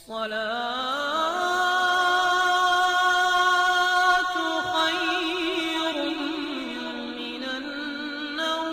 الصلاة خير من النوم.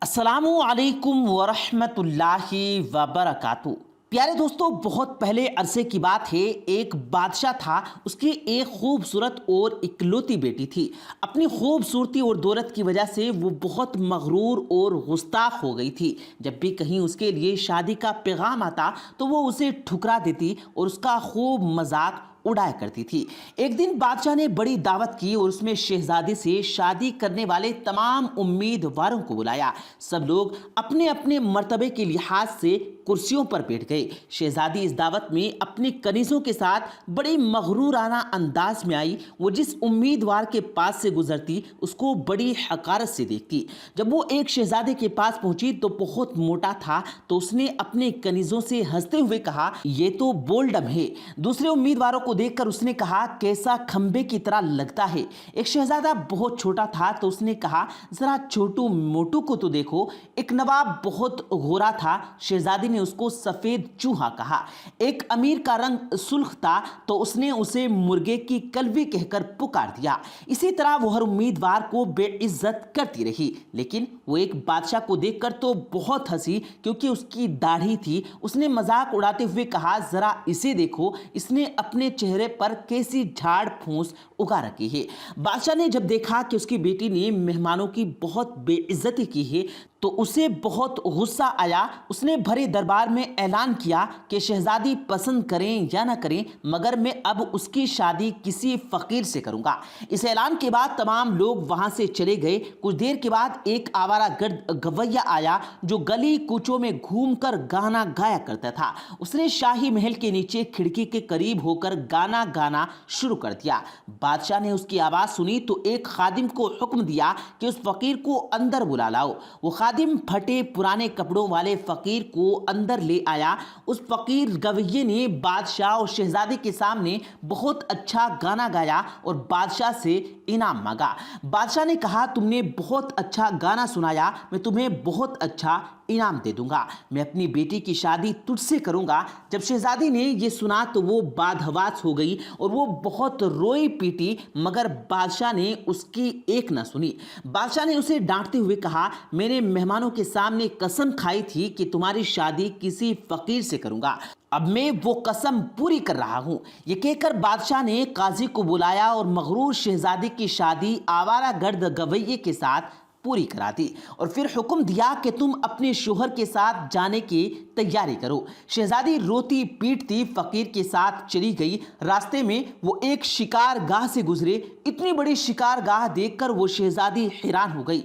السلام علیکم ورحمۃ اللہ وبرکاتہ. پیارے دوستو، بہت پہلے عرصے کی بات ہے. ایک بادشاہ تھا، اس کی ایک خوبصورت اور اکلوتی بیٹی تھی. اپنی خوبصورتی اور دولت کی وجہ سے وہ بہت مغرور اور گستاخ ہو گئی تھی. جب بھی کہیں اس کے لیے شادی کا پیغام آتا تو وہ اسے ٹھکرا دیتی اور اس کا خوب مذاق اڑایا کرتی تھی. ایک دن بادشاہ نے بڑی دعوت کی اور اس میں شہزادی سے شادی کرنے والے تمام امیدواروں کو بلایا. سب لوگ اپنے اپنے مرتبے کے لحاظ سے کرسیوں پر بیٹھ گئے. شہزادی اس دعوت میں اپنی کنیزوں کے ساتھ بڑی مغرورانہ انداز میں آئی. وہ جس امیدوار کے پاس سے گزرتی اس کو بڑی حقارت سے دیکھتی. جب وہ ایک شہزادے کے پاس پہنچی تو بہت موٹا تھا، تو اس نے اپنے کنیزوں سے ہنستے ہوئے کہا، یہ تو بولڈم ہے. دوسرے امیدواروں کو دیکھ کر اس نے کہا، کیسا کھمبے کی طرح لگتا ہے. ایک شہزادہ بہت چھوٹا تھا تو اس نے کہا، ذرا چھوٹو موٹو کو تو دیکھو. ایک نواب بہت گورا تھا، شہزادی نے اس کو سفید چوہا کہا. ایک امیر کا رنگ سرخ تھا تو اس نے اسے مرغے کی کلوی کہہ کر پکار دیا. اسی طرح وہ ہر امیدوار کو بے عزت کرتی رہی. لیکن وہ ایک بادشاہ کو دیکھ کر تو بہت ہنسی، کیونکہ اس کی داڑھی تھی. اس نے مذاق اڑاتے ہوئے کہا، ذرا اسے دیکھو، اس نے اپنے چہرے پر کیسی جھاڑ پھونس اگا رکھی ہے. بادشاہ نے جب دیکھا کہ اس کی بیٹی نے مہمانوں کی بہت بے عزتی کی ہے تو اسے بہت غصہ آیا. اس نے بھرے دربار میں اعلان کیا کہ شہزادی پسند کریں یا نہ کریں، مگر میں اب اس کی شادی کسی فقیر سے کروں گا. اس اعلان کے بعد تمام لوگ وہاں سے چلے گئے. کچھ دیر کے بعد ایک آوارہ گرد گویا آیا جو گلی کوچوں میں گھوم کر گانا گایا کرتا تھا. اس نے شاہی محل کے نیچے کھڑکی کے قریب ہو کر گانا گانا شروع کر دیا. بادشاہ نے اس کی آواز سنی تو ایک خادم کو حکم دیا کہ اس فقیر کو اندر بلا لاؤ. وہ خادم پھٹے پرانے کپڑوں والے فقیر کو اندر لے آیا. اس فقیر گویے نے بادشاہ اور شہزادی کے سامنے بہت اچھا گانا گایا اور بادشاہ سے انعام مانگا. بادشاہ نے کہا، تم نے بہت اچھا گانا سنایا، میں تمہیں بہت اچھا انعام دے دوں گا. میں اپنی بیٹی کی شادی تجھ سے کروں گا. جب شہزادی نے یہ سنا تو وہ بادحواس ہو گئی اور وہ بہت روئی پیٹی، مگر بادشاہ نے اس کی ایک نہ سنی. بادشاہ نے اسے ڈانٹتے ہوئے کہا، میں نے مہمانوں کے سامنے قسم کھائی تھی کہ تمہاری شادی کسی فقیر سے کروں گا. اب میں وہ قسم پوری کر رہا ہوں. یہ کہہ کر بادشاہ نے قاضی کو بلایا اور مغرور شہزادی کی شادی آوارہ گرد گویے کے ساتھ پوری کرا دی اور پھر حکم دیا کہ تم اپنے شوہر کے ساتھ جانے کی تیاری کرو. شہزادی روتی پیٹتی فقیر کے ساتھ چلی گئی. راستے میں وہ ایک شکار گاہ سے گزرے. اتنی بڑی شکار گاہ دیکھ کر وہ شہزادی حیران ہو گئی.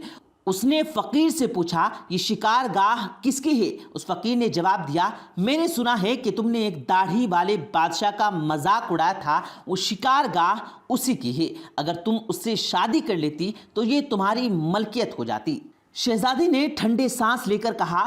اس نے فقیر سے پوچھا، یہ شکار گاہ کس کی ہے؟ اس فقیر نے جواب دیا، میں نے سنا ہے کہ تم نے ایک داڑھی والے بادشاہ کا مذاق اڑایا تھا، وہ شکار گاہ اسی کی ہے. اگر تم اس سے شادی کر لیتی تو یہ تمہاری ملکیت ہو جاتی. شہزادی نے ٹھنڈے سانس لے کر کہا،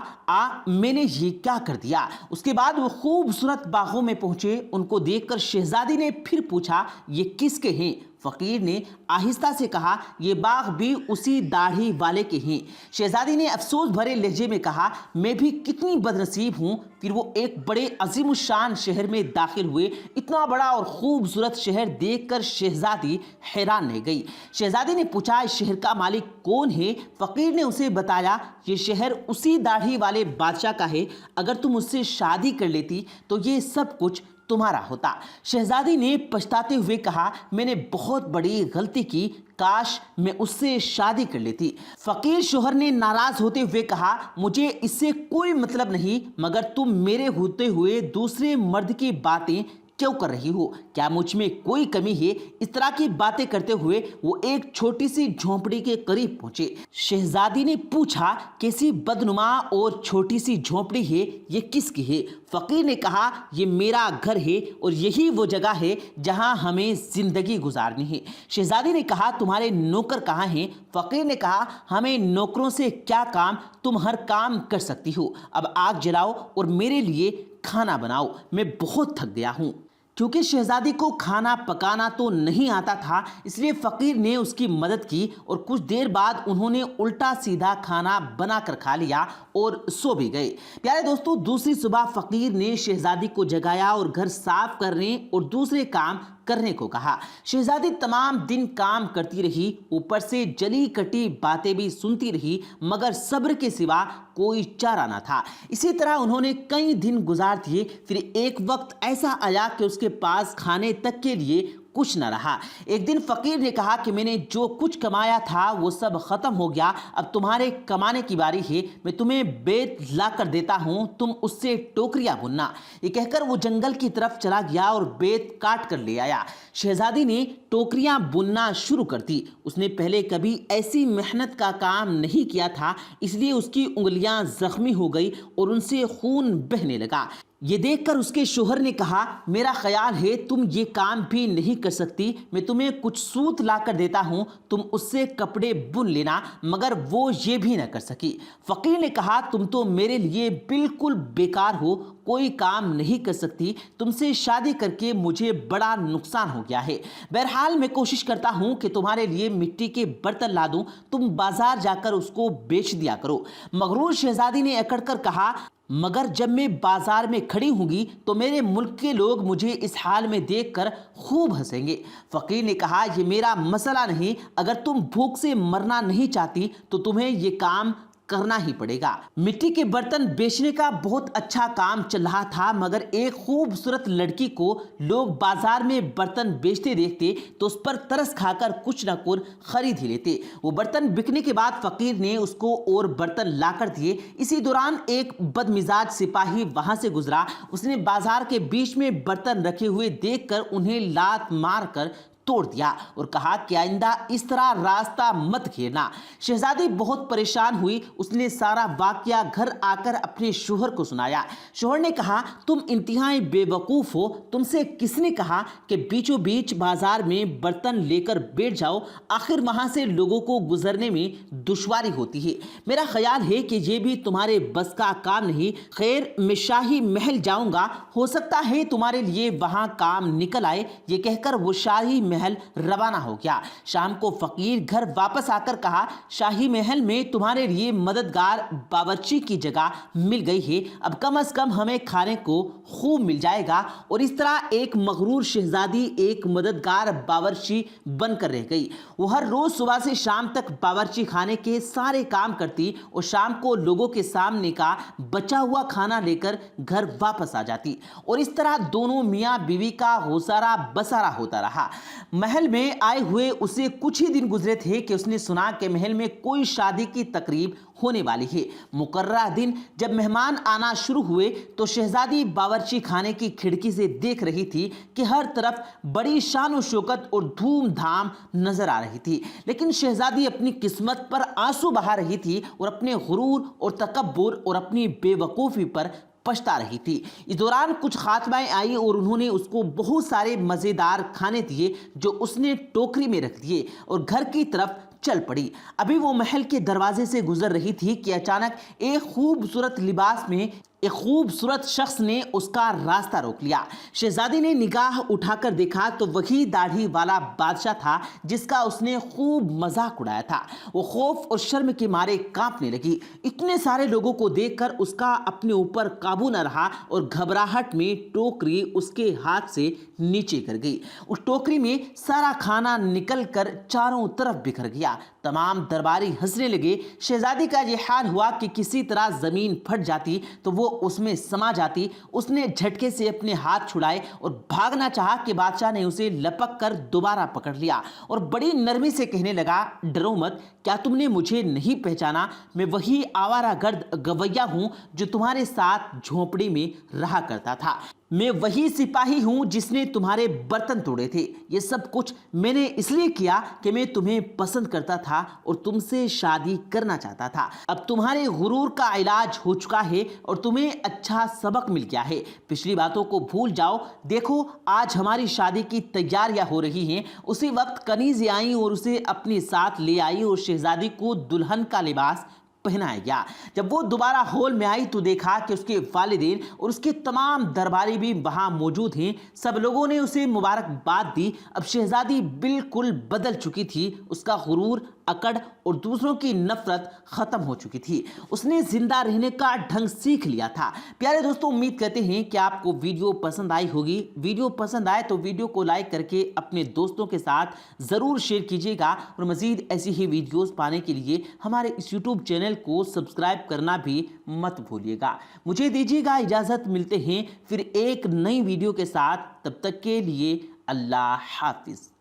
میں نے یہ کیا کر دیا؟ اس کے بعد وہ خوبصورت باغوں میں پہنچے. ان کو دیکھ کر شہزادی نے پھر پوچھا، یہ کس کے ہیں؟ فقیر نے آہستہ سے کہا، یہ باغ بھی اسی داڑھی والے کے ہیں. شہزادی نے افسوس بھرے لہجے میں کہا، میں بھی کتنی بدنصیب ہوں. پھر وہ ایک بڑے عظیم الشان شہر میں داخل ہوئے. اتنا بڑا اور خوبصورت شہر دیکھ کر شہزادی حیران رہ گئی. شہزادی نے پوچھا، اس شہر کا مالک کون ہے؟ فقیر نے اسے بتایا، یہ شہر اسی داڑھی والے بادشاہ کا ہے. اگر تم اس سے شادی کر لیتی تو یہ سب کچھ تمہارا ہوتا. شہزادی نے پچھتاتے ہوئے کہا، میں نے بہت بڑی غلطی کی، کاش میں اس سے شادی کر لیتی. فقیر شوہر نے ناراض ہوتے ہوئے کہا، مجھے اس سے کوئی مطلب نہیں، مگر تم میرے ہوتے ہوئے دوسرے مرد کی باتیں کیوں کر رہی ہو؟ کیا مجھ میں کوئی کمی ہے؟ اس طرح کی باتیں کرتے ہوئے وہ ایک چھوٹی سی جھونپڑی کے قریب پہنچے. شہزادی نے پوچھا، کیسی بدنما اور چھوٹی سی جھونپڑی ہے، یہ کس کی ہے؟ فقیر نے کہا، یہ میرا گھر ہے اور یہی وہ جگہ ہے جہاں ہمیں زندگی گزارنی ہے. شہزادی نے کہا، تمہارے نوکر کہاں ہیں؟ فقیر نے کہا، ہمیں نوکروں سے کیا کام، تم ہر کام کر سکتی ہو. اب آگ جلاؤ اور میرے لیے کھانا بناؤ، میں بہت تھک گیا ہوں. کیونکہ شہزادی کو کھانا پکانا تو نہیں آتا تھا، اس لیے فقیر نے اس کی مدد کی اور کچھ دیر بعد انہوں نے الٹا سیدھا کھانا بنا کر کھا لیا اور سو بھی گئے۔ پیارے دوستو، دوسری صبح فقیر نے شہزادی کو جگایا اور گھر صاف کرنے اور دوسرے کام کرنے کو کہا۔ شہزادی تمام دن کام کرتی رہی، اوپر سے جلی کٹی باتیں بھی سنتی رہی، مگر صبر کے سوا کوئی چارہ نہ تھا۔ اسی طرح انہوں نے کئی دن گزار دیے، پھر ایک وقت ایسا آیا کہ اس کے پاس کھانے تک کے لیے کچھ نہ رہا۔ ایک دن فقیر نے کہا کہ میں نے جو کچھ کمایا تھا وہ سب ختم ہو گیا، اب تمہارے کمانے کی باری ہے، میں تمہیں بیت لا کر دیتا ہوں، تم اس سے ٹوکریاں بننا۔ یہ کہہ کر وہ جنگل کی طرف چلا گیا اور بیت کاٹ کر لے آیا۔ شہزادی نے ٹوکریاں بننا شروع کر دی۔ اس نے پہلے کبھی ایسی محنت کا کام نہیں کیا تھا، اس لیے اس کی انگلیاں زخمی ہو گئی اور ان سے خون بہنے لگا۔ یہ دیکھ کر اس کے شوہر نے کہا، میرا خیال ہے تم یہ کام بھی نہیں کر سکتی، میں تمہیں کچھ سوت لا کر دیتا ہوں، تم اس سے کپڑے بن لینا، مگر وہ یہ بھی نہ کر سکی۔ فقیر نے کہا، تم تو میرے لیے بالکل بیکار ہو، کوئی کام نہیں کر سکتی، تم سے شادی کر کے مجھے بڑا نقصان ہو گیا ہے۔ بہرحال میں کوشش کرتا ہوں کہ تمہارے لیے مٹی کے برتن لا دوں، تم بازار جا کر اس کو بیچ دیا کرو۔ مغرور شہزادی نے اکڑ کر کہا، مگر جب میں بازار میں کھڑی ہوں گی تو میرے ملک کے لوگ مجھے اس حال میں دیکھ کر خوب ہنسیں گے۔ فقیر نے کہا، یہ میرا مسئلہ نہیں، اگر تم بھوک سے مرنا نہیں چاہتی تو تمہیں یہ کام کرنا ہی پڑے گا۔ مٹی کے برتن بیچنے کا بہت اچھا کام چل رہا تھا، مگر ایک خوبصورت لڑکی کو لوگ بازار میں برتن بیچتے دیکھتے تو اس پر ترس کھا کر کچھ نہ کچھ خرید ہی لیتے۔ وہ برتن بکنے کے بعد فقیر نے اس کو اور برتن لا کر دیے۔ اسی دوران ایک بدمزاج سپاہی وہاں سے گزرا، اس نے بازار کے بیچ میں برتن رکھے ہوئے دیکھ کر انہیں لات مار کر توڑ دیا اور کہا کہ آئندہ اس طرح راستہ مت گھیرنا۔ شہزادی بہت پریشان ہوئی، اس نے سارا واقعہ گھر آ کر اپنے شوہر کو سنایا۔ شوہر نے کہا، تم انتہائی بے وقوف ہو، تم سے کس نے کہا کہ بیچوں بیچ بازار میں برتن لے کر بیٹھ جاؤ، آخر وہاں سے لوگوں کو گزرنے میں دشواری ہوتی ہے، میرا خیال ہے کہ یہ بھی تمہارے بس کا کام نہیں۔ خیر، میں شاہی محل جاؤں گا، ہو سکتا ہے تمہارے لیے وہاں کام نکل آئے۔ یہ کہہ کر وہ شاہی محل روانہ ہو گیا۔ شام کو فقیر گھر واپس آ کر کہا، شاہی محل میں تمہارے لیے مددگار باورچی کی جگہ مل گئی ہے، اب کم از کم ہمیں کھانے کو خوب مل جائے گا۔ اور اس طرح ایک مغرور شہزادی ایک مددگار باورچی بن کر رہ گئی۔ وہ ہر روز صبح سے شام تک باورچی خانے کے سارے کام کرتی اور شام کو لوگوں کے سامنے کا بچا ہوا کھانا لے کر گھر واپس آ جاتی، اور اس طرح دونوں میاں بیوی کا گزارا بسارا ہوتا رہا۔ محل میں آئے ہوئے اسے کچھ ہی دن گزرے تھے کہ اس نے سنا کہ محل میں کوئی شادی کی تقریب ہونے والی ہے۔ مقررہ دن جب مہمان آنا شروع ہوئے تو شہزادی باورچی خانے کی کھڑکی سے دیکھ رہی تھی کہ ہر طرف بڑی شان و شوکت اور دھوم دھام نظر آ رہی تھی، لیکن شہزادی اپنی قسمت پر آنسو بہا رہی تھی اور اپنے غرور اور تکبر اور اپنی بے وقوفی پر پچھتا رہی تھی۔ اس دوران کچھ خاتمائیں آئی اور انہوں نے اس کو بہت سارے مزیدار کھانے دیے جو اس نے ٹوکری میں رکھ دیے اور گھر کی طرف چل پڑی۔ ابھی وہ محل کے دروازے سے گزر رہی تھی کہ اچانک ایک خوبصورت لباس میں ایک خوبصورت شخص نے اس کا راستہ روک لیا۔ شہزادی نے نگاہ اٹھا کر دیکھا تو وہی داڑھی والا بادشاہ تھا جس کا اس نے خوب مذاق اڑایا تھا۔ وہ خوف اور شرم کے مارے کانپنے لگی۔ اتنے سارے لوگوں کو دیکھ کر اس کا اپنے اوپر قابو نہ رہا اور گھبراہٹ میں ٹوکری اس کے ہاتھ سے نیچے گر گئی۔ اس ٹوکری میں سارا کھانا نکل کر چاروں طرف بکھر گیا۔ تمام درباری ہنسنے لگے۔ شہزادی کا یہ حال ہوا کہ کسی طرح زمین پھٹ جاتی تو وہ اس میں سما جاتی۔ اس نے جھٹکے سے اپنے ہاتھ چھڑائے اور بھاگنا چاہا کہ بادشاہ نے اسے لپک کر دوبارہ پکڑ لیا اور بڑی نرمی سے کہنے لگا، ڈرو مت، کیا تم نے مجھے نہیں پہچانا؟ میں وہی آوارہ گرد گویا ہوں جو تمہارے ساتھ جھونپڑی میں رہا کرتا تھا۔ میں وہی سپاہی ہوں جس نے تمہارے برتن توڑے تھے۔ یہ سب کچھ میں نے اس لیے کیا کہ میں تمہیں پسند کرتا تھا اور تم سے شادی کرنا چاہتا تھا۔ اب تمہارے غرور کا علاج ہو چکا ہے اور تمہیں اچھا سبق مل گیا ہے۔ پچھلی باتوں کو بھول جاؤ۔ دیکھو، آج ہماری شادی کی تیاریاں ہو رہی ہیں۔ اسی وقت کنیزیں آئیں اور اسے اپنے ساتھ لے آئی اور شہزادی کو دلہن کا لباس پہنایا گیا۔ جب وہ دوبارہ ہال میں آئی تو دیکھا کہ اس کے والدین اور اس کے تمام درباری بھی وہاں موجود ہیں۔ سب لوگوں نے اسے مبارکباد دی۔ اب شہزادی بالکل بدل چکی تھی، اس کا غرور، اکڑ اور دوسروں کی نفرت ختم ہو چکی تھی۔ اس نے زندہ رہنے کا ڈھنگ سیکھ لیا تھا۔ پیارے دوستوں، امید کرتے ہیں کہ آپ کو ویڈیو پسند آئی ہوگی۔ ویڈیو پسند آئے تو ویڈیو کو لائک کر کے اپنے دوستوں کے ساتھ ضرور شیئر کیجیے گا، اور مزید ایسی ہی ویڈیوز پانے کے لیے ہمارے اس یوٹیوب چینل کو سبسکرائب کرنا بھی مت بھولیے گا۔ مجھے دیجیے گا اجازت، ملتے ہیں پھر ایک نئی ویڈیو کے ساتھ، تب تک کے لیے اللہ حافظ۔